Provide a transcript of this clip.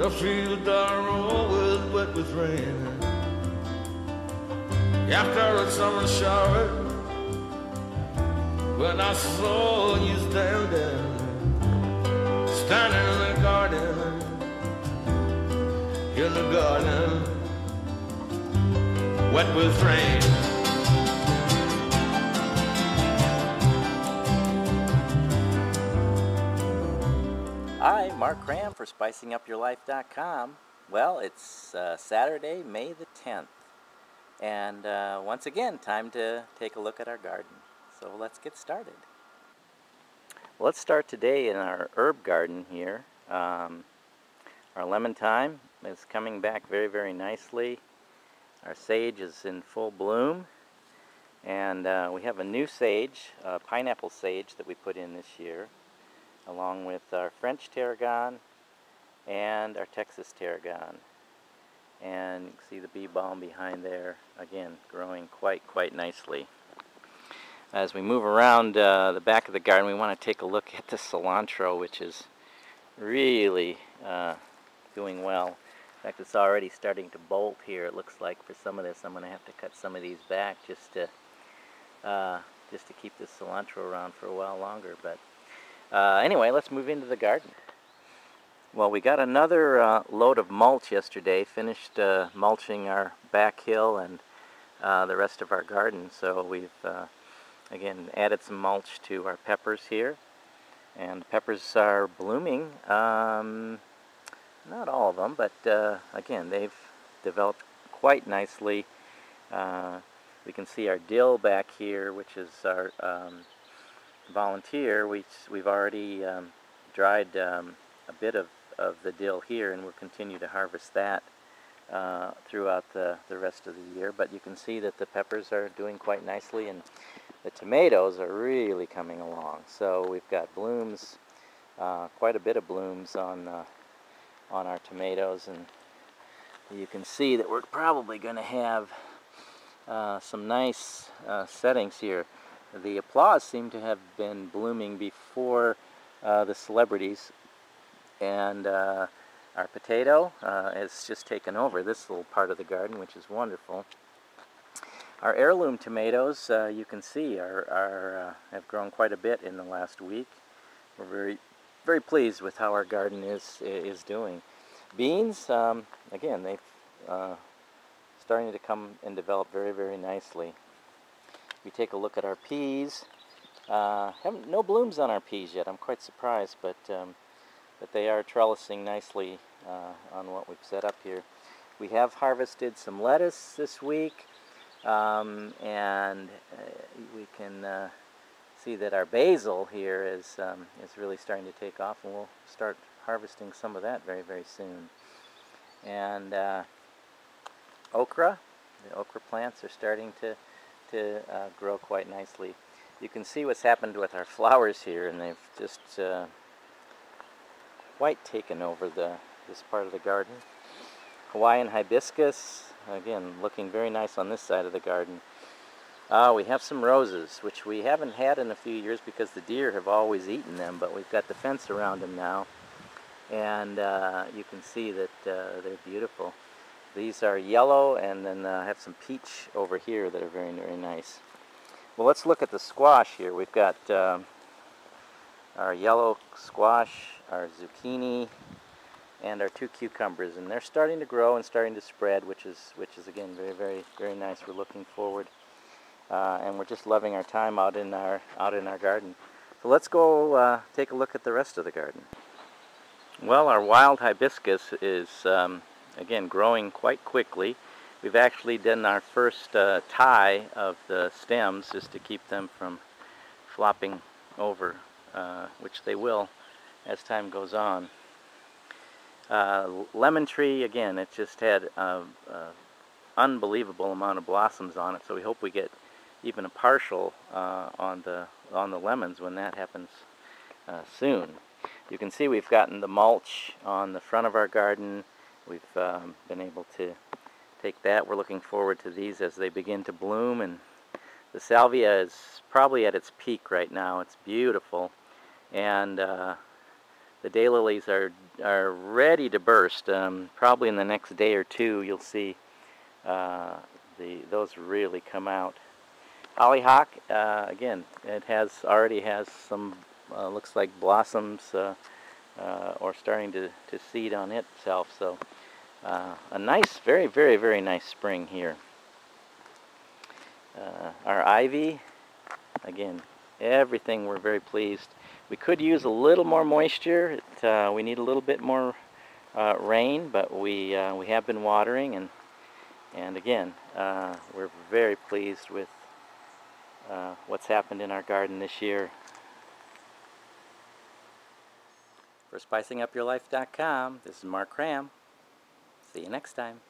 The fields are always wet with rain. After a summer shower, when I saw you standing in the garden, wet with rain. Hi, Mark Cram for SpicingUpYourLife.com. Well, it's Saturday, May the 10th. And once again, time to take a look at our garden. So let's get started. Well, let's start today in our herb garden here. Our lemon thyme is coming back very, very nicely. Our sage is in full bloom. And we have a new sage, pineapple sage, that we put in this year, along with our French tarragon and our Texas tarragon. And you can see the bee balm behind there, again, growing quite nicely. As we move around the back of the garden, we want to take a look at the cilantro, which is really doing well. In fact, it's already starting to bolt here. It looks like for some of this, I'm going to have to cut some of these back just to keep this cilantro around for a while longer. But anyway, let's move into the garden. Well, we got another load of mulch yesterday, finished mulching our back hill and the rest of our garden. So we've, again, added some mulch to our peppers here. And the peppers are blooming. Not all of them, but again, they've developed quite nicely. We can see our dill back here, which is our volunteer. We've already dried a bit of the dill here, and we'll continue to harvest that throughout the rest of the year. But you can see that the peppers are doing quite nicely, and the tomatoes are really coming along. So we've got blooms, quite a bit of blooms on our tomatoes, and you can see that we're probably going to have some nice settings here. The applause seem to have been blooming before the celebrities, and our potato has just taken over this little part of the garden, which is wonderful. Our heirloom tomatoes, you can see, have grown quite a bit in the last week. We're very pleased with how our garden is doing. Beans, again, they've starting to come and develop very, very nicely. We take a look at our peas. No blooms on our peas yet. I'm quite surprised, but they are trellising nicely on what we've set up here. We have harvested some lettuce this week, and we can see that our basil here is really starting to take off, and we'll start harvesting some of that very, very soon. And okra, the okra plants are starting to grow quite nicely. You can see what's happened with our flowers here, and they've just quite taken over this part of the garden. Hawaiian hibiscus, again, looking very nice on this side of the garden. We have some roses, which we haven't had in a few years because the deer have always eaten them, but we've got the fence around them now, and you can see that they're beautiful. These are yellow, and then I have some peach over here that are very, very nice. Well, let's look at the squash here. We've got our yellow squash, our zucchini, and our 2 cucumbers, and they're starting to grow and starting to spread, which is again very, very, very nice. We're looking forward, and we're just loving our time out in our garden. So let's go take a look at the rest of the garden. Well, our wild hibiscus is again growing quite quickly. We've actually done our first tie of the stems just to keep them from flopping over, which they will as time goes on. Lemon tree, again, it just had an unbelievable amount of blossoms on it, so we hope we get even a partial on the lemons when that happens soon. You can see we've gotten the mulch on the front of our garden. We've been able to take that. We're looking forward to these as they begin to bloom, and the salvia is probably at its peak right now. It's beautiful, and the daylilies are are ready to burst. Probably in the next day or two you'll see those really come out. Hollyhock, again, it already has some looks like blossoms or starting to seed on itself. So a nice, very, very, very nice spring here. Our ivy, again, everything we're very pleased. We could use a little more moisture. We need a little bit more rain, but we have been watering, and again, we're very pleased with what's happened in our garden this year. For SpicingUpYourLife.com, this is Mark Cram. See you next time.